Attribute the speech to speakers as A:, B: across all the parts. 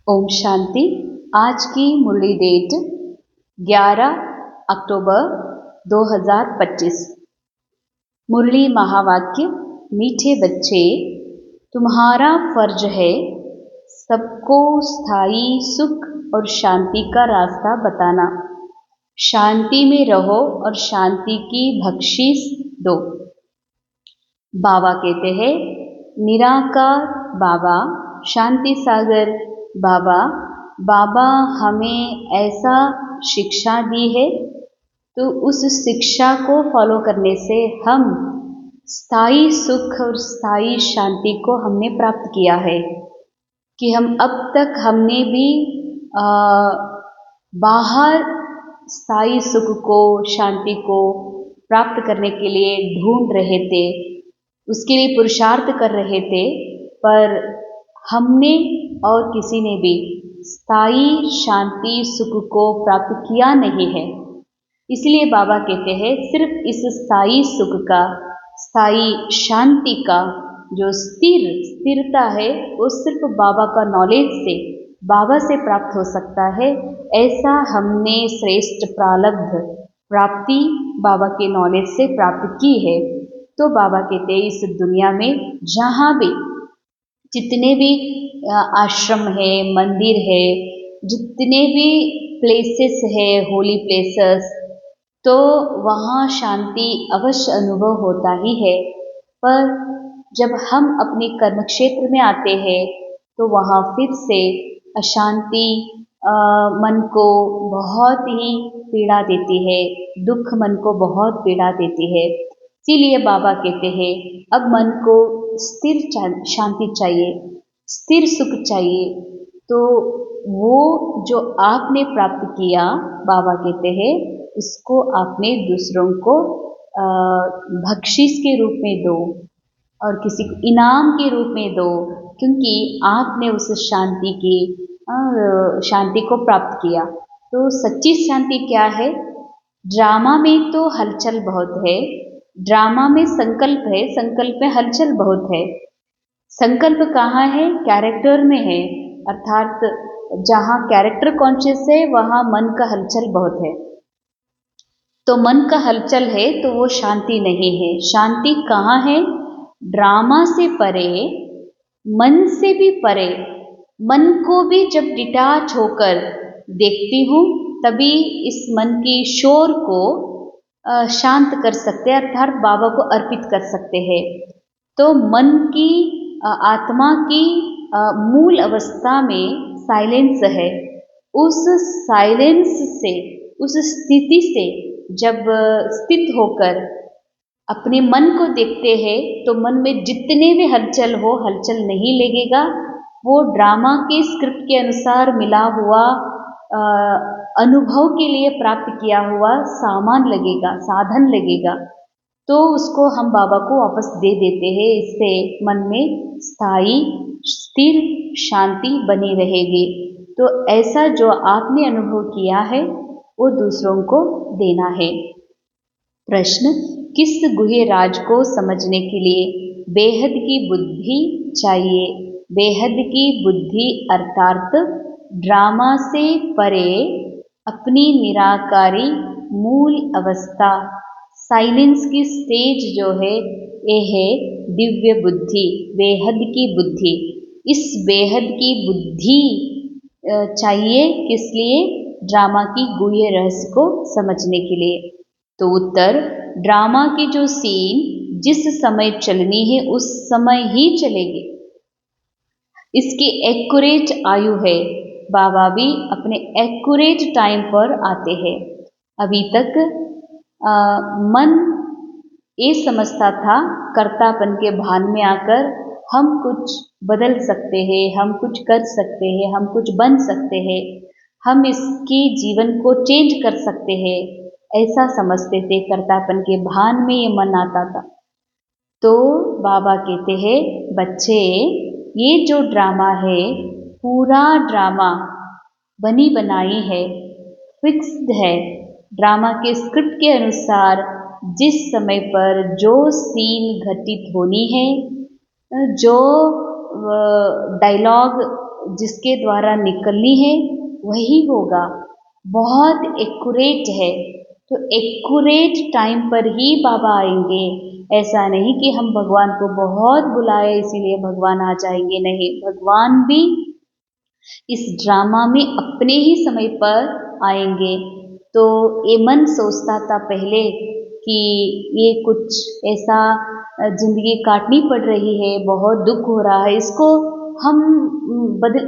A: ओम शांति। आज की मुरली डेट 11 अक्टूबर 2025। मुरली महावाक्य। मीठे बच्चे, तुम्हारा फर्ज है सबको स्थायी सुख और शांति का रास्ता बताना। शांति में रहो और शांति की बख्शीश दो। बाबा कहते हैं, निराकार बाबा, शांति सागर बाबा हमें ऐसा शिक्षा दी है, तो उस शिक्षा को फॉलो करने से हम स्थायी सुख और स्थायी शांति को हमने प्राप्त किया है। कि हम अब तक हमने भी बाहर स्थायी सुख को, शांति को प्राप्त करने के लिए ढूंढ रहे थे, उसके लिए पुरुषार्थ कर रहे थे, पर हमने और किसी ने भी स्थायी शांति सुख को प्राप्त किया नहीं है। इसलिए बाबा कहते हैं, सिर्फ इस स्थायी सुख का, स्थायी शांति का जो स्थिरता है, वो सिर्फ बाबा का नॉलेज से, बाबा से प्राप्त हो सकता है। ऐसा हमने श्रेष्ठ प्रारब्ध प्राप्ति बाबा के नॉलेज से प्राप्त की है। तो बाबा कहते हैं, इस दुनिया में जहाँ भी जितने भी आश्रम है, मंदिर है, जितने भी प्लेसेस है, होली प्लेसेस, तो वहाँ शांति अवश्य अनुभव होता ही है। पर जब हम अपने कर्म क्षेत्र में आते हैं, तो वहाँ फिर से अशांति मन को बहुत ही पीड़ा देती है, दुख मन को बहुत पीड़ा देती है। इसीलिए बाबा कहते हैं, अब मन को स्थिर शांति चाहिए, स्थिर सुख चाहिए। तो वो जो आपने प्राप्त किया, बाबा कहते हैं, उसको आपने दूसरों को बख्शीश के रूप में दो और किसी को इनाम के रूप में दो, क्योंकि आपने उस शांति को प्राप्त किया। तो सच्ची शांति क्या है? ड्रामा में तो हलचल बहुत है, ड्रामा में संकल्प है, संकल्प में हलचल बहुत है। संकल्प कहाँ है? कैरेक्टर में है, अर्थात जहाँ कैरेक्टर कॉन्शियस है, वहाँ मन का हलचल बहुत है। तो मन का हलचल है तो वो शांति नहीं है। शांति कहाँ है? ड्रामा से परे, मन से भी परे। मन को भी जब डिटैच होकर देखती हूँ, तभी इस मन की शोर को शांत कर सकते हैं, अर्थात बाबा को अर्पित कर सकते हैं। तो मन की आत्मा की मूल अवस्था में साइलेंस है। उस साइलेंस से, उस स्थिति से जब स्थित होकर अपने मन को देखते हैं, तो मन में जितने भी हलचल हो, हलचल नहीं लगेगा। वो ड्रामा के स्क्रिप्ट के अनुसार मिला हुआ अनुभव के लिए प्राप्त किया हुआ सामान लगेगा, साधन लगेगा। तो उसको हम बाबा को वापस दे देते हैं। इससे मन में स्थायी स्थिर शांति बनी रहेगी। तो ऐसा जो आपने अनुभव किया है, वो दूसरों को देना है। प्रश्न, किस गुह्य राज को समझने के लिए बेहद की बुद्धि चाहिए? बेहद की बुद्धि अर्थात ड्रामा से परे अपनी निराकारी मूल अवस्था, साइलेंस की स्टेज जो है, ये है दिव्य बुद्धि, बेहद की बुद्धि। इस बेहद की बुद्धि चाहिए किस लिए? ड्रामा की गुह्य रहस्य को समझने के लिए। तो उत्तर, ड्रामा की जो सीन जिस समय चलनी है, उस समय ही चलेगी। इसकी एक्यूरेट आयु है। बाबा भी अपने एक्यूरेट टाइम पर आते हैं। अभी तक मन ये समझता था, कर्तापन के भान में आकर हम कुछ बदल सकते हैं, हम कुछ कर सकते हैं, हम कुछ बन सकते हैं, हम इसकी जीवन को चेंज कर सकते हैं, ऐसा समझते थे। कर्तापन के भान में ये मन आता था। तो बाबा कहते हैं, बच्चे, ये जो ड्रामा है, पूरा ड्रामा बनी बनाई है, फिक्स्ड है। ड्रामा के स्क्रिप्ट के अनुसार जिस समय पर जो सीन घटित होनी है, जो डायलॉग जिसके द्वारा निकलनी है वही होगा, बहुत एक्यूरेट है। तो एक्यूरेट टाइम पर ही बाबा आएंगे। ऐसा नहीं कि हम भगवान को बहुत बुलाए इसीलिए भगवान आ जाएंगे, नहीं, भगवान भी इस ड्रामा में अपने ही समय पर आएंगे। तो ये मन सोचता था पहले कि ये कुछ ऐसा जिंदगी काटनी पड़ रही है, बहुत दुख हो रहा है, इसको हम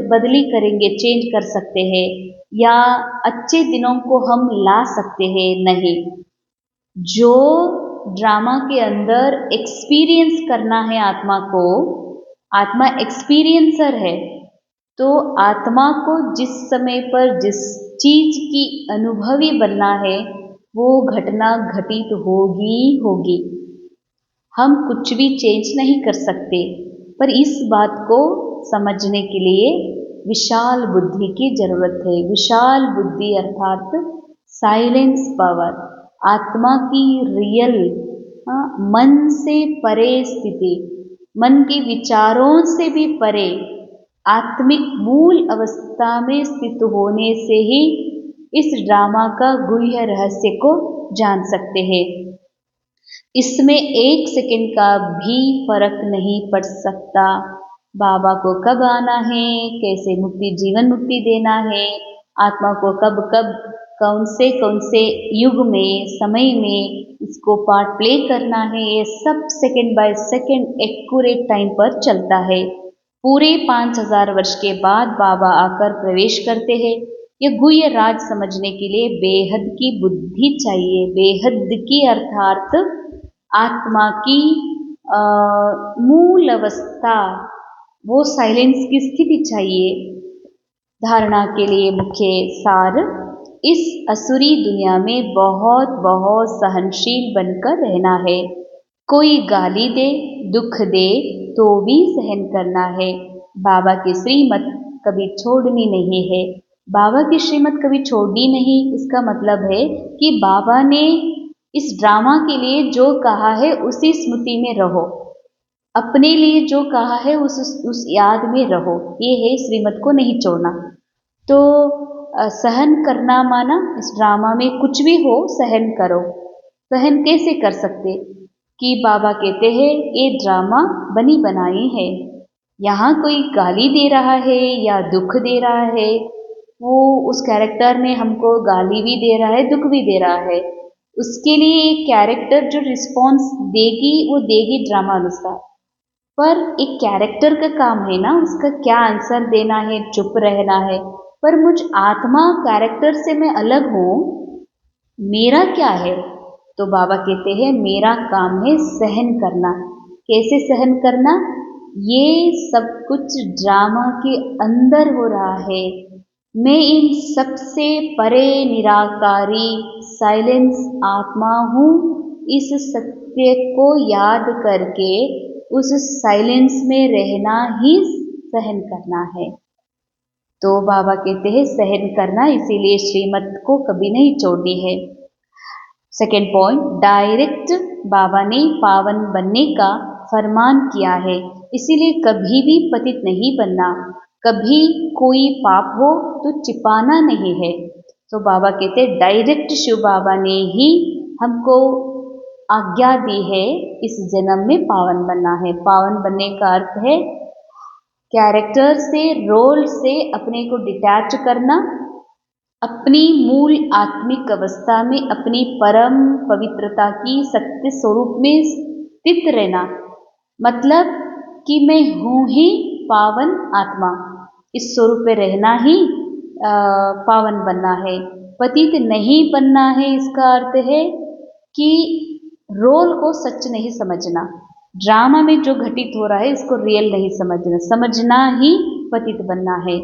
A: बदली करेंगे, चेंज कर सकते हैं या अच्छे दिनों को हम ला सकते हैं। नहीं, जो ड्रामा के अंदर एक्सपीरियंस करना है आत्मा को, आत्मा एक्सपीरियंसर है, तो आत्मा को जिस समय पर जिस चीज की अनुभवी बनना है वो घटना घटित होगी होगी। हम कुछ भी चेंज नहीं कर सकते, पर इस बात को समझने के लिए विशाल बुद्धि की जरूरत है। विशाल बुद्धि अर्थात साइलेंस पावर, आत्मा की रियल मन से परे स्थिति, मन के विचारों से भी परे आत्मिक मूल अवस्था में स्थित होने से ही इस ड्रामा का गुह्य रहस्य को जान सकते हैं। इसमें एक सेकंड का भी फर्क नहीं पड़ सकता। बाबा को कब आना है, कैसे मुक्ति, जीवन मुक्ति देना है, आत्मा को कब कब कौन से युग में, समय में इसको पार्ट प्ले करना है, ये सब second by second accurate time पर चलता है। पूरे 5000 वर्ष के बाद बाबा आकर प्रवेश करते हैं। ये गुह्य राज समझने के लिए बेहद की बुद्धि चाहिए। बेहद की अर्थात आत्मा की मूल अवस्था, वो साइलेंस की स्थिति चाहिए। धारणा के लिए मुख्य सार, इस असुरी दुनिया में बहुत बहुत सहनशील बनकर रहना है। कोई गाली दे, दुख दे तो भी सहन करना है। बाबा की श्रीमत कभी छोड़नी नहीं है। बाबा की श्रीमत कभी छोड़नी नहीं, इसका मतलब है कि बाबा ने इस ड्रामा के लिए जो कहा है उसी स्मृति में रहो, अपने लिए जो कहा है उस याद में रहो। ये है श्रीमत को नहीं छोड़ना। तो सहन करना माना इस ड्रामा में कुछ भी हो सहन करो। सहन कैसे कर सकते कि बाबा कहते हैं ये ड्रामा बनी बनाई है, यहाँ कोई गाली दे रहा है या दुख दे रहा है, वो उस कैरेक्टर में हमको गाली भी दे रहा है, दुख भी दे रहा है, उसके लिए एक कैरेक्टर जो रिस्पॉन्स देगी वो देगी ड्रामा अनुसार। पर एक कैरेक्टर का काम है ना, उसका क्या आंसर देना है, चुप रहना है। पर मुझ आत्मा कैरेक्टर से मैं अलग हूँ, मेरा क्या है? तो बाबा कहते हैं मेरा काम है सहन करना। कैसे सहन करना? ये सब कुछ ड्रामा के अंदर हो रहा है। मैं इन सबसे परे निराकारी साइलेंस आत्मा हूँ। इस सत्य को याद करके उस साइलेंस में रहना ही सहन करना है। तो बाबा कहते हैं सहन करना, इसीलिए श्रीमत को कभी नहीं छोड़नी है। सेकेंड पॉइंट, डायरेक्ट बाबा ने पावन बनने का फरमान किया है, इसीलिए कभी भी पतित नहीं बनना। कभी कोई पाप हो तो छिपाना नहीं है। तो बाबा कहते हैं डायरेक्ट शिव बाबा ने ही हमको आज्ञा दी है इस जन्म में पावन बनना है। पावन बनने का अर्थ है कैरेक्टर से, रोल से अपने को डिटैच करना, अपनी मूल आत्मिक अवस्था में अपनी परम पवित्रता की सत्य स्वरूप में स्थित रहना। मतलब कि मैं हूँ ही पावन आत्मा, इस स्वरूप में रहना ही पावन बनना है। पतित नहीं बनना है, इसका अर्थ है कि रोल को सच नहीं समझना, ड्रामा में जो घटित हो रहा है इसको रियल नहीं समझना, समझना ही पतित बनना है।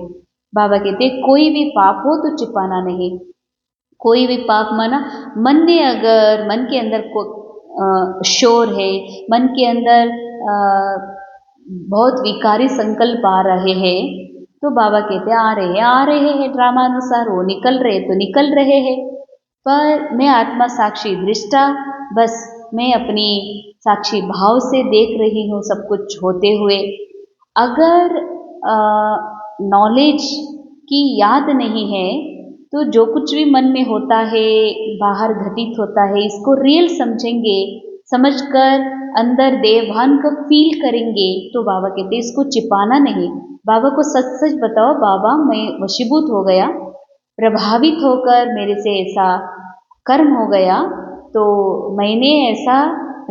A: बाबा कहते कोई भी पाप हो तो छिपाना नहीं। कोई भी पाप माना मन ने, अगर मन के अंदर शोर है, मन के अंदर बहुत विकारी संकल्प आ रहे हैं, तो बाबा कहते आ रहे हैं ड्रामा अनुसार, वो निकल रहे तो निकल रहे हैं। पर मैं आत्मा साक्षी दृष्टा, बस मैं अपनी साक्षी भाव से देख रही हूँ सब कुछ होते हुए। अगर नॉलेज की याद नहीं है, तो जो कुछ भी मन में होता है, बाहर घटित होता है, इसको रियल समझेंगे, समझकर अंदर देवभान को फील करेंगे, तो बाबा कहते इसको छिपाना नहीं। बाबा को सच सच बताओ, बाबा मैं वशीभूत हो गया, प्रभावित होकर मेरे से ऐसा कर्म हो गया, तो मैंने ऐसा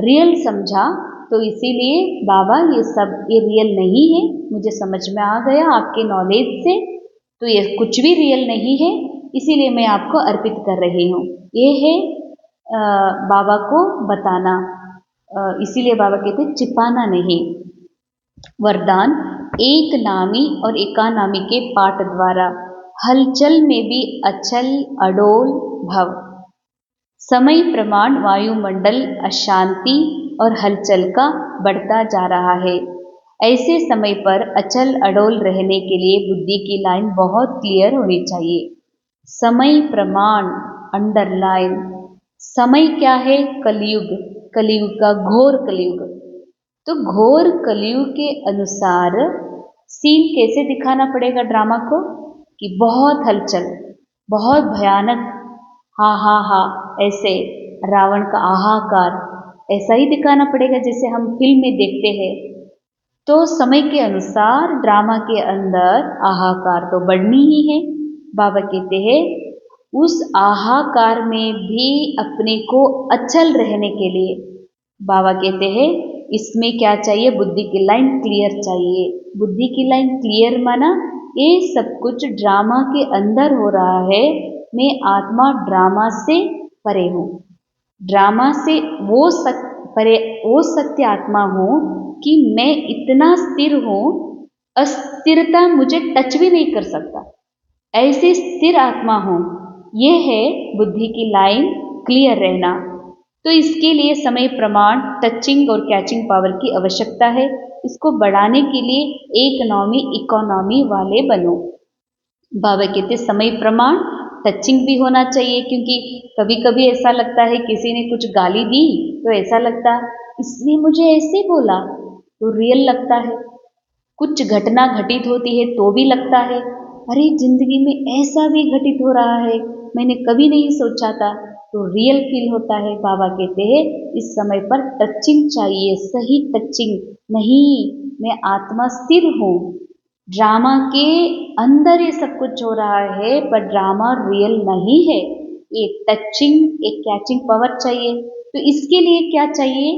A: रियल समझा, तो इसीलिए बाबा ये सब ये रियल नहीं है, मुझे समझ में आ गया आपके नॉलेज से, तो ये कुछ भी रियल नहीं है, इसीलिए मैं आपको अर्पित कर रही हूँ। ये है बाबा को बताना, इसीलिए बाबा कहते छिपाना नहीं। वरदान, एक नामी और एकानामी के पाठ द्वारा हलचल में भी अचल अडोल भव। समय प्रमाण वायुमंडल अशांति और हलचल का बढ़ता जा रहा है। ऐसे समय पर अचल अडोल रहने के लिए बुद्धि की लाइन बहुत क्लियर होनी चाहिए। समय प्रमाण अंडरलाइन। समय क्या है? कलयुग, कलयुग का घोर कलयुग। तो घोर कलयुग के अनुसार सीन कैसे दिखाना पड़ेगा ड्रामा को, कि बहुत हलचल, बहुत भयानक, हा हा हा, ऐसे रावण का आहाकार, ऐसा ही दिखाना पड़ेगा जैसे हम फिल्म में देखते हैं। तो समय के अनुसार ड्रामा के अंदर आहाकार तो बढ़नी ही है। बाबा कहते हैं उस आहाकार में भी अपने को अचल रहने के लिए, बाबा कहते हैं इसमें क्या चाहिए? बुद्धि की लाइन क्लियर चाहिए। बुद्धि की लाइन क्लियर माना ये सब कुछ ड्रामा के अंदर हो रहा है, मैं आत्मा ड्रामा से परे हूँ, ड्रामा से परे वो सत्य आत्मा हूँ कि मैं इतना स्थिर हूँ, अस्थिरता मुझे टच भी नहीं कर सकता, ऐसे स्थिर आत्मा हूँ। ये है बुद्धि की लाइन क्लियर रहना। तो इसके लिए समय प्रमाण, टचिंग और कैचिंग पावर की आवश्यकता है। इसको बढ़ाने के लिए इकोनॉमी वाले बनो। बाबा कहते समय प्रमाण, टचिंग भी होना चाहिए, क्योंकि कभी कभी ऐसा लगता है किसी ने कुछ गाली दी तो ऐसा लगता इसने मुझे ऐसे बोला, तो रियल लगता है। कुछ घटना घटित होती है तो भी लगता है अरे जिंदगी में ऐसा भी घटित हो रहा है, मैंने कभी नहीं सोचा था, तो रियल फील होता है। बाबा कहते हैं इस समय पर टचिंग चाहिए, सही टचिंग नहीं, मैं आत्मा स्थिर हूँ, ड्रामा के अंदर ये सब कुछ हो रहा है पर ड्रामा रियल नहीं है। एक टचिंग, एक कैचिंग पावर चाहिए। तो इसके लिए क्या चाहिए?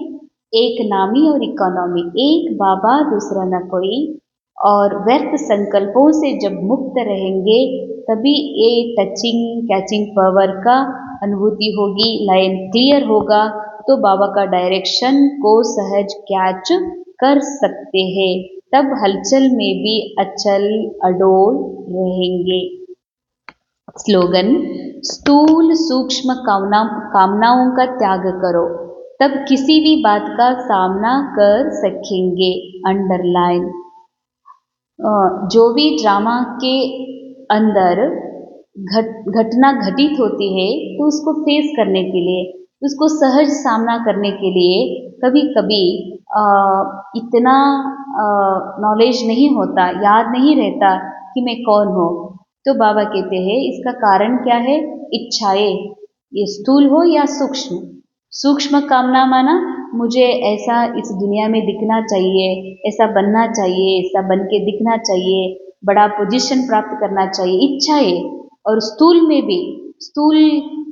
A: एक नामी और इकोनॉमी, एक बाबा दूसरा न कोई, और व्यर्थ संकल्पों से जब मुक्त रहेंगे तभी ये टचिंग कैचिंग पावर का अनुभूति होगी, लाइन क्लियर होगा, तो बाबा का डायरेक्शन को सहज कैच कर सकते हैं, तब हलचल में भी अचल अडोल रहेंगे। स्लोगन, स्थूल सूक्ष्म कामनाओं का त्याग करो, तब किसी भी बात का सामना कर सकेंगे। अंडरलाइन। जो भी ड्रामा के अंदर घटना घटित होती है तो उसको फेस करने के लिए, उसको सहज सामना करने के लिए कभी कभी इतना नॉलेज नहीं होता, याद नहीं रहता कि मैं कौन हूँ। तो बाबा कहते हैं इसका कारण क्या है? इच्छाएं, ये स्थूल हो या सूक्ष्म। सूक्ष्म कामना माना मुझे ऐसा इस दुनिया में दिखना चाहिए, ऐसा बनना चाहिए, ऐसा बन के दिखना चाहिए, बड़ा पोजीशन प्राप्त करना चाहिए, इच्छाएं। और स्थूल में भी, स्थूल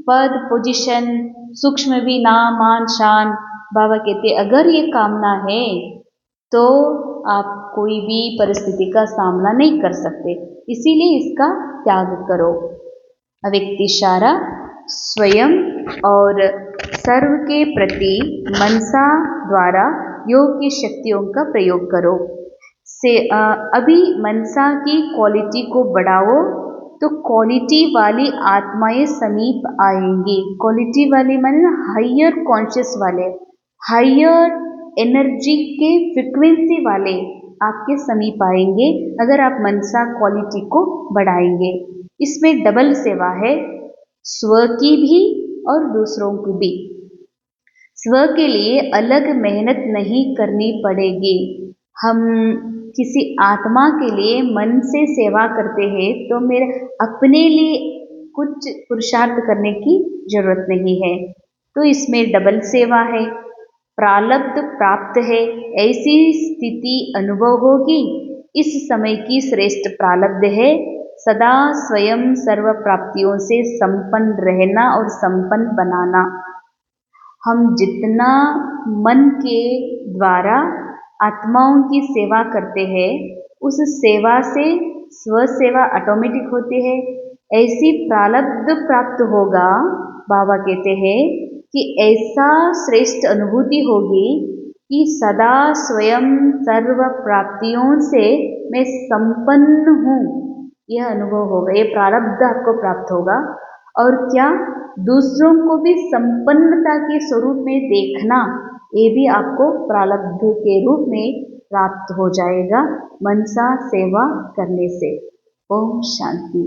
A: पद पोजीशन, सूक्ष्म भी नाम मान शान। बाबा कहते अगर ये कामना है तो आप कोई भी परिस्थिति का सामना नहीं कर सकते, इसीलिए इसका त्याग करो। अव्यक्त इशारा, स्वयं और सर्व के प्रति मनसा द्वारा योग की शक्तियों का प्रयोग करो। अभी मनसा की क्वालिटी को बढ़ाओ तो क्वालिटी वाली आत्माएं समीप आएंगी। क्वालिटी वाली माने हायर कॉन्शियस वाले, हायर एनर्जी के फ्रिक्वेंसी वाले आपके समीप आएंगे अगर आप मनसा क्वालिटी को बढ़ाएंगे। इसमें डबल सेवा है, स्व की भी और दूसरों की भी। स्व के लिए अलग मेहनत नहीं करनी पड़ेगी। हम किसी आत्मा के लिए मन से सेवा करते हैं तो मेरे अपने लिए कुछ पुरुषार्थ करने की जरूरत नहीं है। तो इसमें डबल सेवा है, प्रारब्ध प्राप्त है, ऐसी स्थिति अनुभव होगी। इस समय की श्रेष्ठ प्रारब्ध है सदा स्वयं सर्व प्राप्तियों से संपन्न रहना और संपन्न बनाना। हम जितना मन के द्वारा आत्माओं की सेवा करते हैं उस सेवा से स्व सेवा ऑटोमेटिक होती है। ऐसी प्रारब्ध प्राप्त होगा, बाबा कहते हैं कि ऐसा श्रेष्ठ अनुभूति होगी कि सदा स्वयं सर्व प्राप्तियों से मैं संपन्न हूँ, यह अनुभव होगा, ये प्रारब्ध आपको प्राप्त होगा। और क्या, दूसरों को भी संपन्नता के स्वरूप में देखना, ये भी आपको प्रारब्ध के रूप में प्राप्त हो जाएगा मनसा सेवा करने से। ओम शांति।